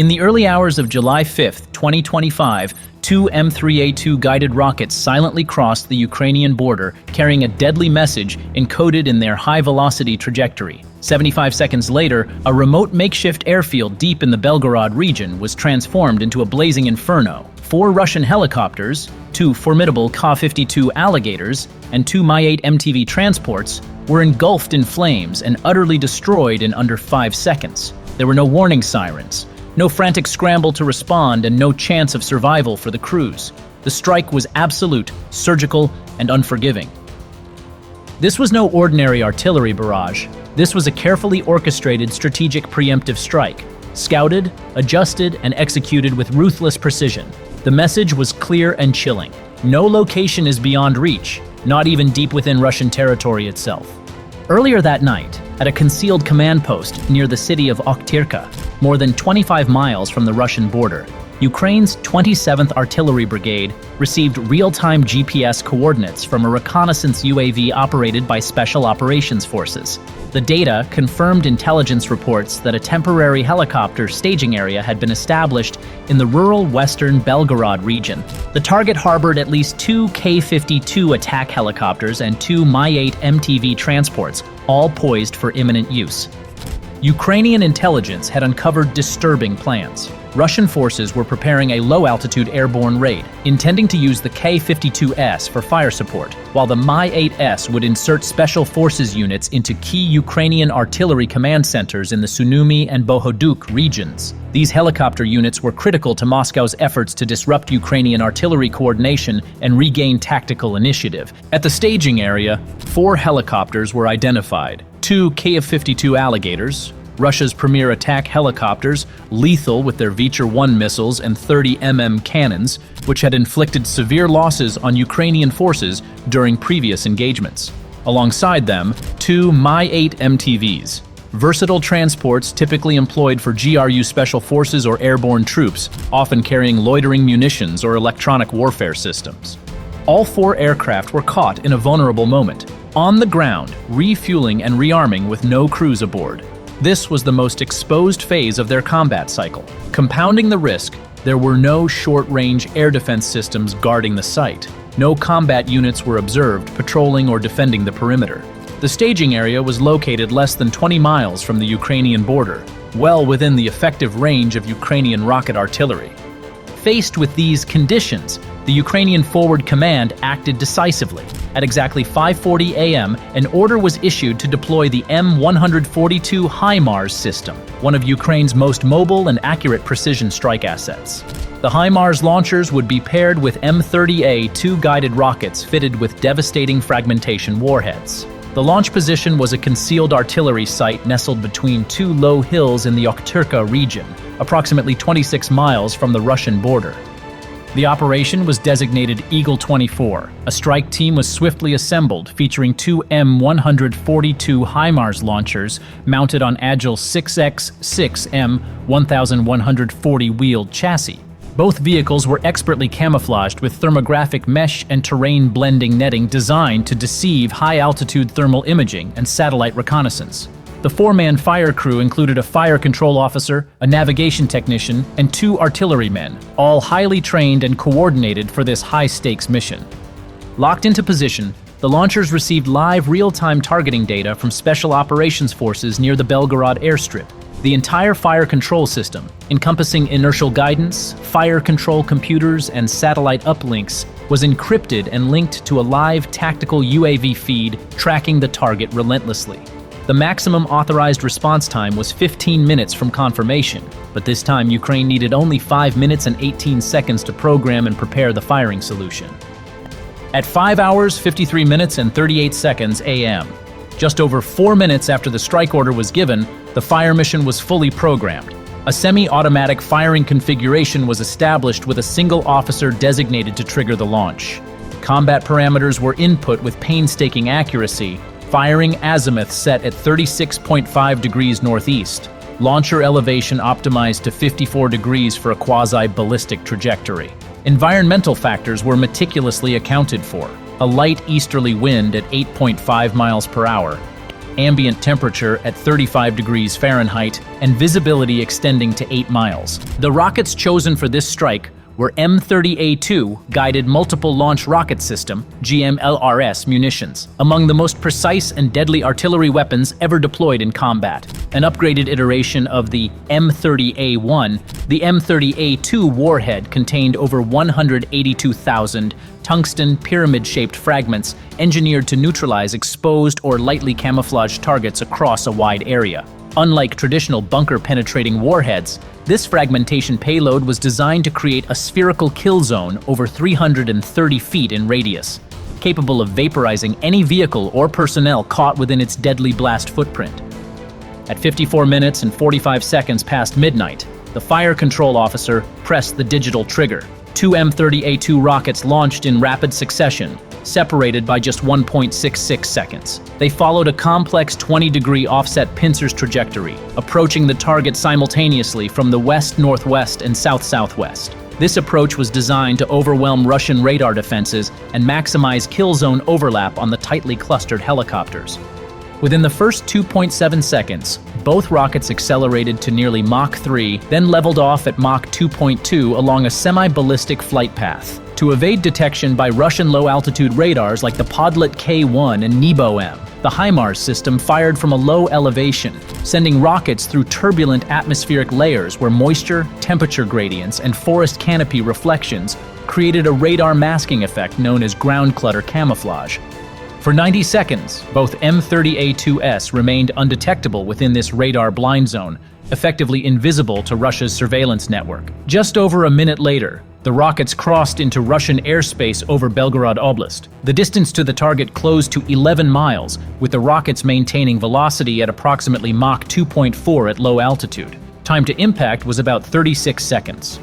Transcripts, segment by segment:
In the early hours of July 5, 2025, two M3A2 guided rockets silently crossed the Ukrainian border, carrying a deadly message encoded in their high-velocity trajectory. 75 seconds later, a remote makeshift airfield deep in the Belgorod region was transformed into a blazing inferno. 4 Russian helicopters, 2 formidable Ka-52 Alligators, and 2 Mi-8 MTV transports were engulfed in flames and utterly destroyed in under 5 seconds. There were no warning sirens, no frantic scramble to respond, and no chance of survival for the crews. The strike was absolute, surgical, and unforgiving. This was no ordinary artillery barrage. This was a carefully orchestrated strategic preemptive strike, scouted, adjusted, and executed with ruthless precision. The message was clear and chilling. No location is beyond reach, not even deep within Russian territory itself. Earlier that night, at a concealed command post near the city of Okhtyrka, more than 25 miles from the Russian border, Ukraine's 27th Artillery Brigade received real-time GPS coordinates from a reconnaissance UAV operated by Special Operations Forces. The data confirmed intelligence reports that a temporary helicopter staging area had been established in the rural western Belgorod region. The target harbored at least 2 Ka-52 attack helicopters and 2 Mi-8 MTV transports, all poised for imminent use. Ukrainian intelligence had uncovered disturbing plans. Russian forces were preparing a low-altitude airborne raid, intending to use the Ka-52S for fire support, while the Mi-8S would insert special forces units into key Ukrainian artillery command centers in the Sumy and Bohoduk regions. These helicopter units were critical to Moscow's efforts to disrupt Ukrainian artillery coordination and regain tactical initiative. At the staging area, 4 helicopters were identified: 2 Ka-52 Alligators, Russia's premier attack helicopters, lethal with their Vecher-1 missiles and 30mm cannons, which had inflicted severe losses on Ukrainian forces during previous engagements. Alongside them, 2 Mi-8 MTVs, versatile transports typically employed for GRU special forces or airborne troops, often carrying loitering munitions or electronic warfare systems. All 4 aircraft were caught in a vulnerable moment, on the ground, refueling and rearming with no crews aboard. This was the most exposed phase of their combat cycle. Compounding the risk, there were no short-range air defense systems guarding the site. No combat units were observed patrolling or defending the perimeter. The staging area was located less than 20 miles from the Ukrainian border, well within the effective range of Ukrainian rocket artillery. Faced with these conditions, the Ukrainian Forward Command acted decisively. At exactly 5:40 a.m., an order was issued to deploy the M142 HIMARS system, one of Ukraine's most mobile and accurate precision strike assets. The HIMARS launchers would be paired with M30A2 guided rockets fitted with devastating fragmentation warheads. The launch position was a concealed artillery site nestled between 2 low hills in the Okhtyrka region, approximately 26 miles from the Russian border. The operation was designated Eagle 24. A strike team was swiftly assembled, featuring 2 M142 HIMARS launchers mounted on Agile 6X6 M1140 wheeled chassis. Both vehicles were expertly camouflaged with thermographic mesh and terrain blending netting designed to deceive high-altitude thermal imaging and satellite reconnaissance. The 4-man fire crew included a fire control officer, a navigation technician, and 2 artillerymen, all highly trained and coordinated for this high-stakes mission. Locked into position, the launchers received live real-time targeting data from Special Operations Forces near the Belgorod airstrip. The entire fire control system, encompassing inertial guidance, fire control computers, and satellite uplinks, was encrypted and linked to a live tactical UAV feed tracking the target relentlessly. The maximum authorized response time was 15 minutes from confirmation, but this time Ukraine needed only 5 minutes and 18 seconds to program and prepare the firing solution. At 5 hours, 53 minutes and 38 seconds a.m., just over 4 minutes after the strike order was given, the fire mission was fully programmed. A semi-automatic firing configuration was established with a single officer designated to trigger the launch. Combat parameters were input with painstaking accuracy, firing azimuth set at 36.5 degrees northeast, launcher elevation optimized to 54 degrees for a quasi-ballistic trajectory. Environmental factors were meticulously accounted for. A light easterly wind at 8.5 miles per hour, ambient temperature at 35 degrees Fahrenheit, and visibility extending to 8 miles. The rockets chosen for this strike were M30A2 Guided Multiple Launch Rocket System (GMLRS) munitions, among the most precise and deadly artillery weapons ever deployed in combat. An upgraded iteration of the M30A1, the M30A2 warhead contained over 182,000 tungsten pyramid-shaped fragments engineered to neutralize exposed or lightly camouflaged targets across a wide area. Unlike traditional bunker-penetrating warheads, this fragmentation payload was designed to create a spherical kill zone over 330 feet in radius, capable of vaporizing any vehicle or personnel caught within its deadly blast footprint. At 54 minutes and 45 seconds past midnight, the fire control officer pressed the digital trigger. 2 M30A2 rockets launched in rapid succession, separated by just 1.66 seconds. They followed a complex 20-degree offset pincers trajectory, approaching the target simultaneously from the west-northwest and south-southwest. This approach was designed to overwhelm Russian radar defenses and maximize kill zone overlap on the tightly clustered helicopters. Within the first 2.7 seconds, both rockets accelerated to nearly Mach 3, then leveled off at Mach 2.2 along a semi-ballistic flight path. To evade detection by Russian low-altitude radars like the Podlet K-1 and Nebo-M, the HIMARS system fired from a low elevation, sending rockets through turbulent atmospheric layers where moisture, temperature gradients, and forest canopy reflections created a radar masking effect known as ground clutter camouflage. For 90 seconds, both M30A2S remained undetectable within this radar blind zone, effectively invisible to Russia's surveillance network. Just over a minute later, the rockets crossed into Russian airspace over Belgorod Oblast. The distance to the target closed to 11 miles, with the rockets maintaining velocity at approximately Mach 2.4 at low altitude. Time to impact was about 36 seconds.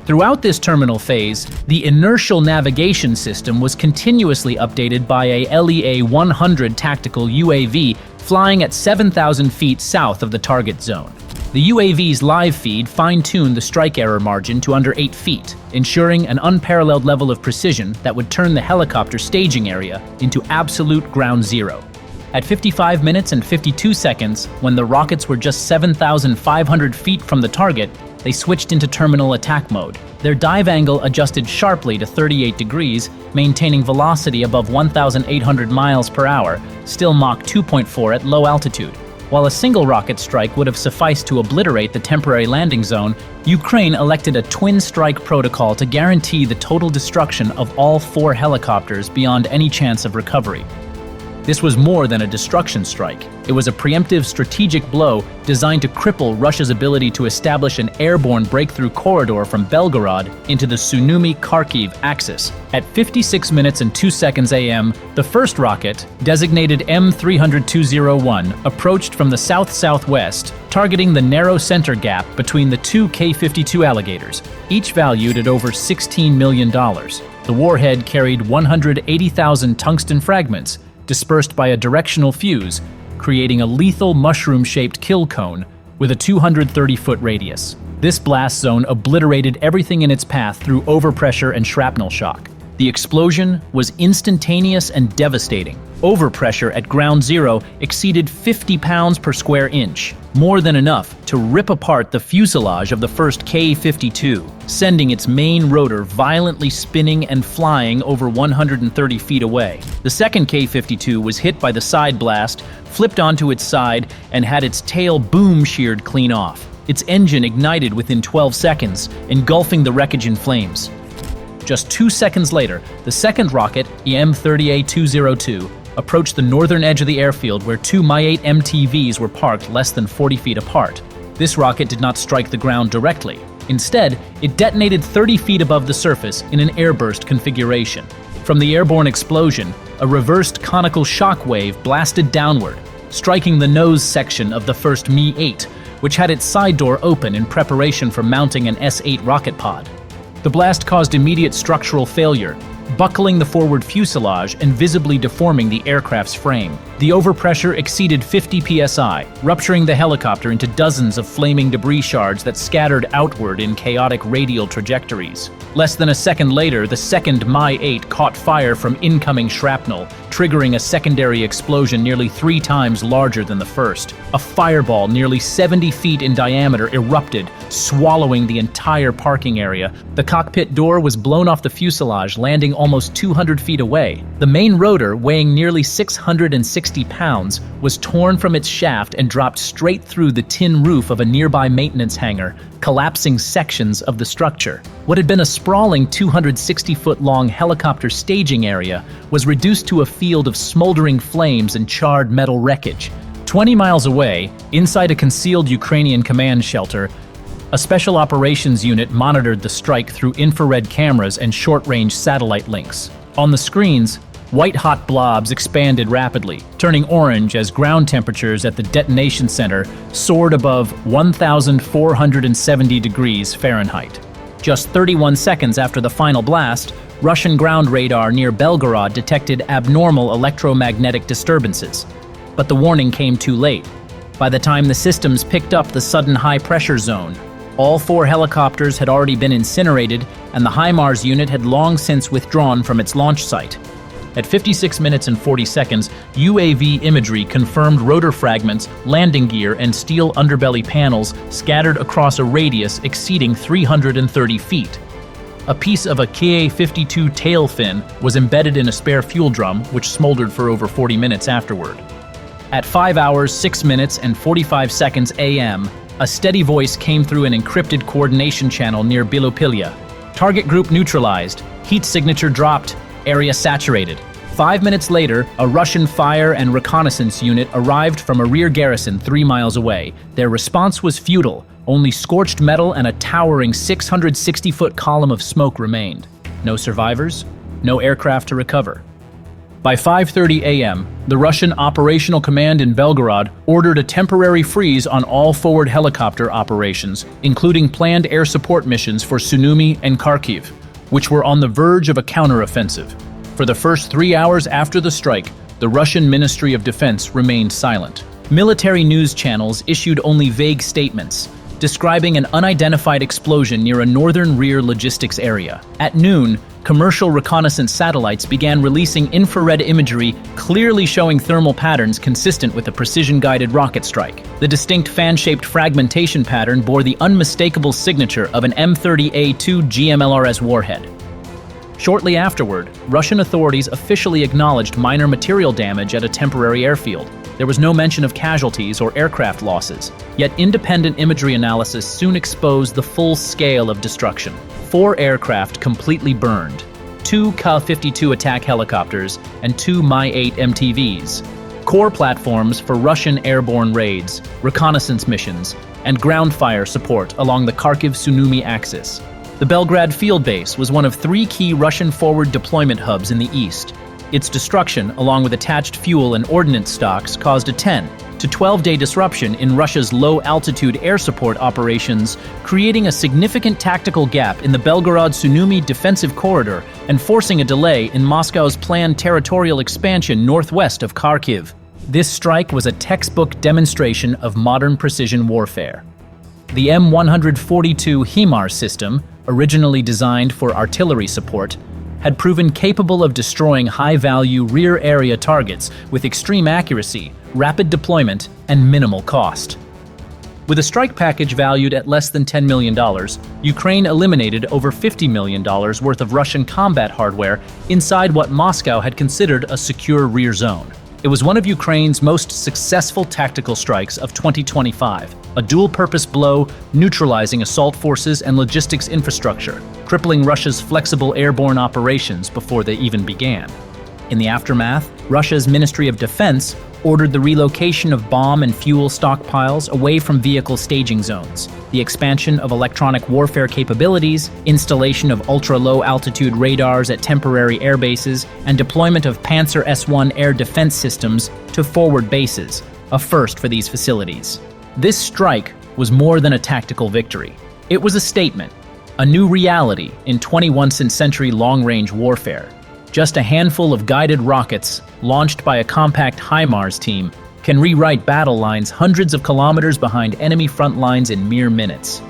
Throughout this terminal phase, the inertial navigation system was continuously updated by a LEA-100 tactical UAV flying at 7,000 feet south of the target zone. The UAV's live feed fine-tuned the strike error margin to under 8 feet, ensuring an unparalleled level of precision that would turn the helicopter staging area into absolute ground zero. At 55 minutes and 52 seconds, when the rockets were just 7,500 feet from the target, they switched into terminal attack mode. Their dive angle adjusted sharply to 38 degrees, maintaining velocity above 1,800 miles per hour, still Mach 2.4 at low altitude. While a single rocket strike would have sufficed to obliterate the temporary landing zone, Ukraine elected a twin strike protocol to guarantee the total destruction of all 4 helicopters beyond any chance of recovery. This was more than a destruction strike. It was a preemptive strategic blow designed to cripple Russia's ability to establish an airborne breakthrough corridor from Belgorod into the Sumy-Kharkiv axis. At 56 minutes and 2 seconds AM, the first rocket, designated M30201, approached from the south-southwest, targeting the narrow center gap between the 2 K-52 Alligators, each valued at over $16 million. The warhead carried 180,000 tungsten fragments, dispersed by a directional fuse, creating a lethal mushroom-shaped kill cone with a 230-foot radius. This blast zone obliterated everything in its path through overpressure and shrapnel shock. The explosion was instantaneous and devastating. Overpressure at ground zero exceeded 50 pounds per square inch, more than enough to rip apart the fuselage of the first K-52, sending its main rotor violently spinning and flying over 130 feet away. The second K-52 was hit by the side blast, flipped onto its side, and had its tail boom sheared clean off. Its engine ignited within 12 seconds, engulfing the wreckage in flames. Just 2 seconds later, the second rocket, the M30A202, approached the northern edge of the airfield where 2 Mi-8 MTVs were parked less than 40 feet apart. This rocket did not strike the ground directly. Instead, it detonated 30 feet above the surface in an airburst configuration. From the airborne explosion, a reversed conical shock wave blasted downward, striking the nose section of the first Mi-8, which had its side door open in preparation for mounting an S-8 rocket pod. The blast caused immediate structural failure, buckling the forward fuselage and visibly deforming the aircraft's frame. The overpressure exceeded 50 psi, rupturing the helicopter into dozens of flaming debris shards that scattered outward in chaotic radial trajectories. Less than a second later, the second Mi-8 caught fire from incoming shrapnel, triggering a secondary explosion nearly 3 times larger than the first. A fireball nearly 70 feet in diameter erupted, swallowing the entire parking area. The cockpit door was blown off the fuselage, landing almost 200 feet away. The main rotor, weighing nearly 660 pounds, was torn from its shaft and dropped straight through the tin roof of a nearby maintenance hangar, collapsing sections of the structure. What had been a sprawling 260-foot-long helicopter staging area was reduced to a field of smoldering flames and charred metal wreckage. 20 miles away, inside a concealed Ukrainian command shelter, a special operations unit monitored the strike through infrared cameras and short-range satellite links. On the screens, white-hot blobs expanded rapidly, turning orange as ground temperatures at the detonation center soared above 1,470 degrees Fahrenheit. Just 31 seconds after the final blast, Russian ground radar near Belgorod detected abnormal electromagnetic disturbances. But the warning came too late. By the time the systems picked up the sudden high-pressure zone, all 4 helicopters had already been incinerated, and the HIMARS unit had long since withdrawn from its launch site. At 56 minutes and 40 seconds, UAV imagery confirmed rotor fragments, landing gear, and steel underbelly panels scattered across a radius exceeding 330 feet. A piece of a Ka-52 tail fin was embedded in a spare fuel drum, which smoldered for over 40 minutes afterward. At 5 hours, 6 minutes, and 45 seconds AM, a steady voice came through an encrypted coordination channel near Bilopilya. Target group neutralized, heat signature dropped, area saturated. 5 minutes later, a Russian fire and reconnaissance unit arrived from a rear garrison 3 miles away. Their response was futile. Only scorched metal and a towering 660-foot column of smoke remained. No survivors, no aircraft to recover. By 5:30 a.m., the Russian Operational Command in Belgorod ordered a temporary freeze on all forward helicopter operations, including planned air support missions for Sumy and Kharkiv, which were on the verge of a counteroffensive. For the first 3 hours after the strike, the Russian Ministry of Defense remained silent. Military news channels issued only vague statements, describing an unidentified explosion near a northern rear logistics area. At noon, commercial reconnaissance satellites began releasing infrared imagery clearly showing thermal patterns consistent with a precision-guided rocket strike. The distinct fan-shaped fragmentation pattern bore the unmistakable signature of an M30A2 GMLRS warhead. Shortly afterward, Russian authorities officially acknowledged minor material damage at a temporary airfield. There was no mention of casualties or aircraft losses, yet independent imagery analysis soon exposed the full scale of destruction. 4 aircraft completely burned, 2 Ka-52 attack helicopters, and 2 Mi-8 MTVs. Core platforms for Russian airborne raids, reconnaissance missions, and ground fire support along the Kharkiv-Sumy axis. The Belgrade field base was one of 3 key Russian forward deployment hubs in the east. Its destruction, along with attached fuel and ordnance stocks, caused a 10 to 12-day disruption in Russia's low-altitude air support operations, creating a significant tactical gap in the Belgorod-Sumy defensive corridor and forcing a delay in Moscow's planned territorial expansion northwest of Kharkiv. This strike was a textbook demonstration of modern precision warfare. The M142 HIMARS system, originally designed for artillery support, had proven capable of destroying high-value rear-area targets with extreme accuracy, rapid deployment, and minimal cost. With a strike package valued at less than $10 million, Ukraine eliminated over $50 million worth of Russian combat hardware inside what Moscow had considered a secure rear zone. It was one of Ukraine's most successful tactical strikes of 2025, a dual-purpose blow neutralizing assault forces and logistics infrastructure, crippling Russia's flexible airborne operations before they even began. In the aftermath, Russia's Ministry of Defense ordered the relocation of bomb and fuel stockpiles away from vehicle staging zones, the expansion of electronic warfare capabilities, installation of ultra-low altitude radars at temporary air bases, and deployment of Panzer S-1 air defense systems to forward bases, a first for these facilities. This strike was more than a tactical victory. It was a statement, a new reality in 21st century long-range warfare. Just a handful of guided rockets, launched by a compact HIMARS team, can rewrite battle lines hundreds of kilometers behind enemy front lines in mere minutes.